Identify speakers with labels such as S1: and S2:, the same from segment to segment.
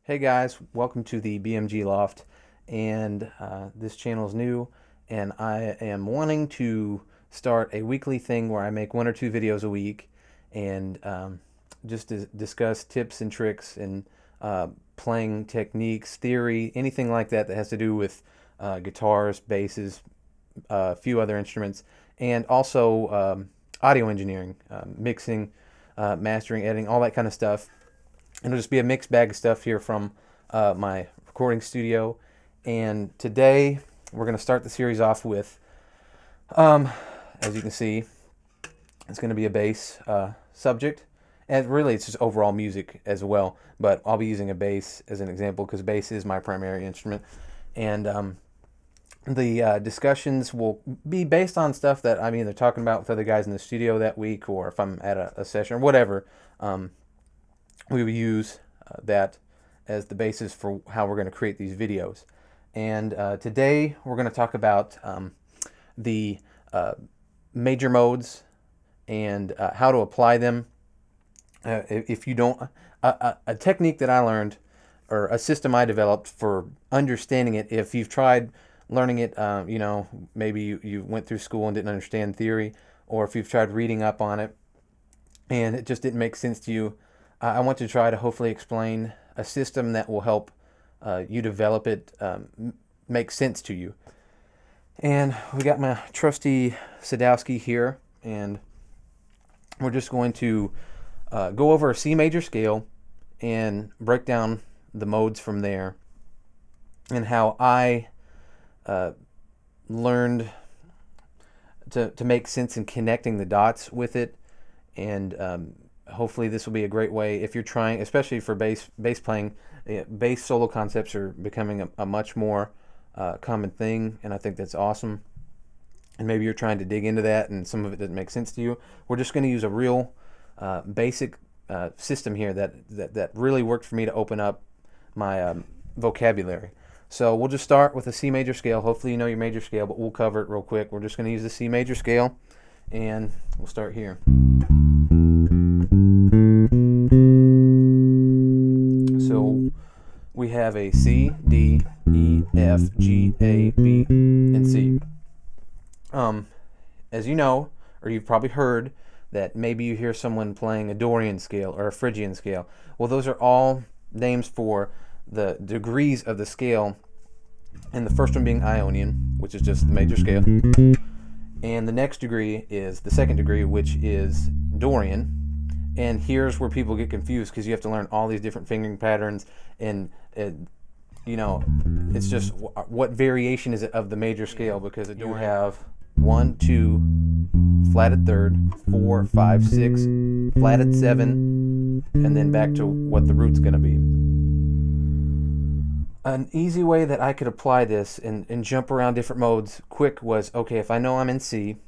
S1: Hey guys, welcome to the BMG Loft, and this channel is new, and I am wanting to start a weekly thing where I make 1 or 2 videos a week, and just to discuss tips and tricks and playing techniques, theory, anything like that that has to do with guitars, basses, a few other instruments, and also audio engineering, mixing, mastering, editing, all that kind of stuff. It'll just be a mixed bag of stuff here from my recording studio. And today we're going to start the series off with, as you can see, it's going to be a bass subject. And really it's just overall music as well. But I'll be using a bass as an example because bass is my primary instrument. And the discussions will be based on stuff that I'm either talking about with other guys in the studio that week, or if I'm at a session or whatever. We will use that as the basis for how we're going to create these videos. And today we're going to talk about the major modes and how to apply them. If you don't, a technique that I learned, or a system I developed for understanding it. If you've tried learning it, maybe you went through school and didn't understand theory, or if you've tried reading up on it and it just didn't make sense to you, I want to try to hopefully explain a system that will help you develop it, make sense to you. And we got my trusty Sadowski here, and we're just going to go over a C major scale and break down the modes from there, and how I learned to make sense in connecting the dots with it. And hopefully this will be a great way if you're trying, especially for bass playing. Bass solo concepts are becoming a much more common thing, and I think that's awesome. And maybe you're trying to dig into that and some of it doesn't make sense to you. We're just going to use a real basic system here that really worked for me to open up my vocabulary. So we'll just start with a C major scale. Hopefully you know your major scale, but we'll cover it real quick. We're just going to use the C major scale, and we'll start here. So we have a C, D, E, F, G, A, B, and C. As you know, or you've probably heard, that maybe you hear someone playing a Dorian scale or a Phrygian scale. Well, those are all names for the degrees of the scale, and the first one being Ionian, which is just the major scale. And the next degree is the second degree, which is Dorian. And here's where people get confused, because you have to learn all these different fingering patterns, and it's just what variation is it of the major scale, because you have 1, 2, flatted third, 4, 5, 6, flatted 7, and then back to what the root's going to be. An easy way that I could apply this and jump around different modes quick was, okay, if I know I'm in C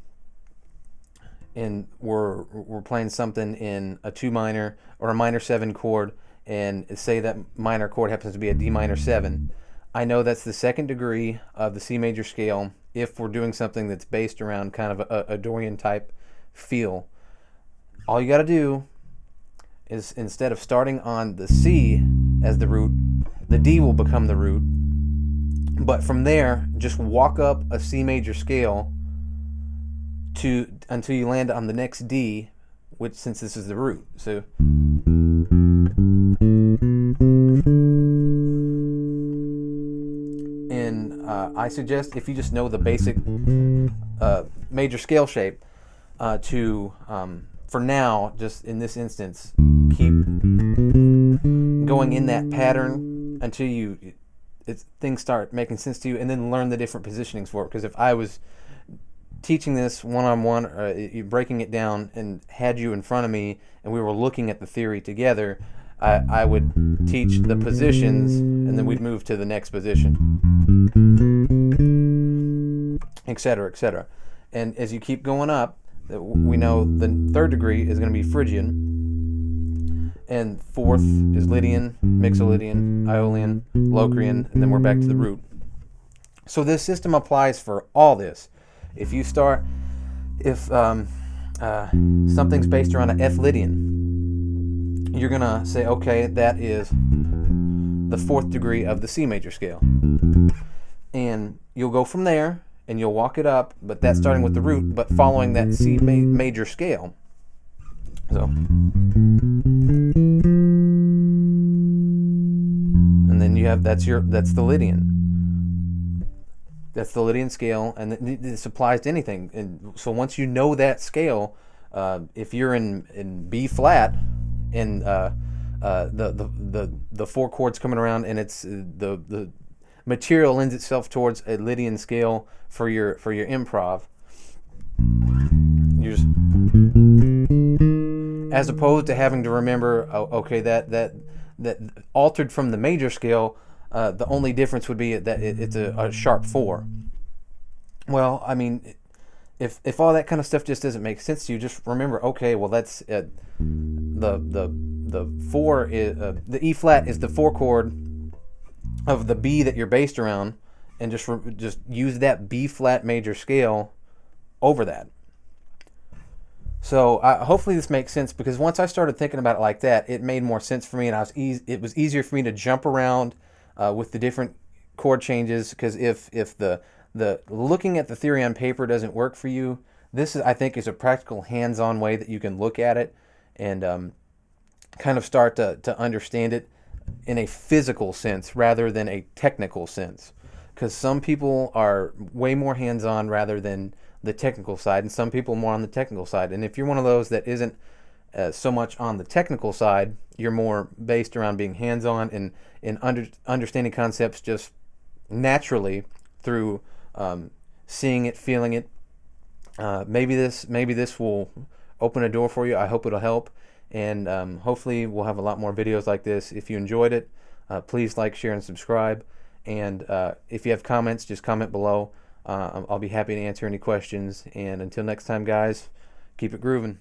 S1: and we're playing something in a 2 minor or a minor 7 chord, and say that minor chord happens to be a D minor 7, I know that's the second degree of the C major scale if we're doing something that's based around kind of a Dorian type feel. All you got to do is, instead of starting on the C as the root, the D will become the root. But from there, just walk up a C major scale until you land on the next D, which, since this is the root. So I suggest, if you just know the basic major scale shape, for now, just in this instance, keep going in that pattern until things start making sense to you, and then learn the different positionings for it. Because if I was teaching this one-on-one, breaking it down, and had you in front of me, and we were looking at the theory together, I would teach the positions, and then we'd move to the next position, etc., etc. And as you keep going up, we know the third degree is going to be Phrygian, and fourth is Lydian, Mixolydian, Aeolian, Locrian, and then we're back to the root. So this system applies for all this. If something's based around an F Lydian, you're gonna say, okay, that is the fourth degree of the C major scale. And you'll go from there and you'll walk it up, but that's starting with the root, but following that C major scale. So, and then you have, that's the Lydian. That's the Lydian scale, and this applies to anything. And so once you know that scale, if you're in B flat, and the four chords coming around, and it's the material lends itself towards a Lydian scale for your improv. You just, as opposed to having to remember, okay, that altered from the major scale. The only difference would be that it's a sharp 4. Well, I mean, if all that kind of stuff just doesn't make sense to you, just remember, okay, well, that's the 4 is the E flat is the 4 chord of the B that you're based around, and just use that B flat major scale over that. So hopefully this makes sense, because once I started thinking about it like that, it made more sense for me, and it was easier for me to jump around with the different chord changes. Because if the looking at the theory on paper doesn't work for you, this I think is a practical, hands-on way that you can look at it and kind of start to understand it in a physical sense rather than a technical sense. Because some people are way more hands-on rather than the technical side, and some people more on the technical side. And if you're one of those that isn't so much on the technical side, you're more based around being hands-on and understanding concepts just naturally through seeing it, feeling it. Maybe this will open a door for you. I hope it'll help, and hopefully we'll have a lot more videos like this. If you enjoyed it, please like, share, and subscribe. And if you have comments, just comment below. I'll be happy to answer any questions. And until next time, guys, keep it grooving.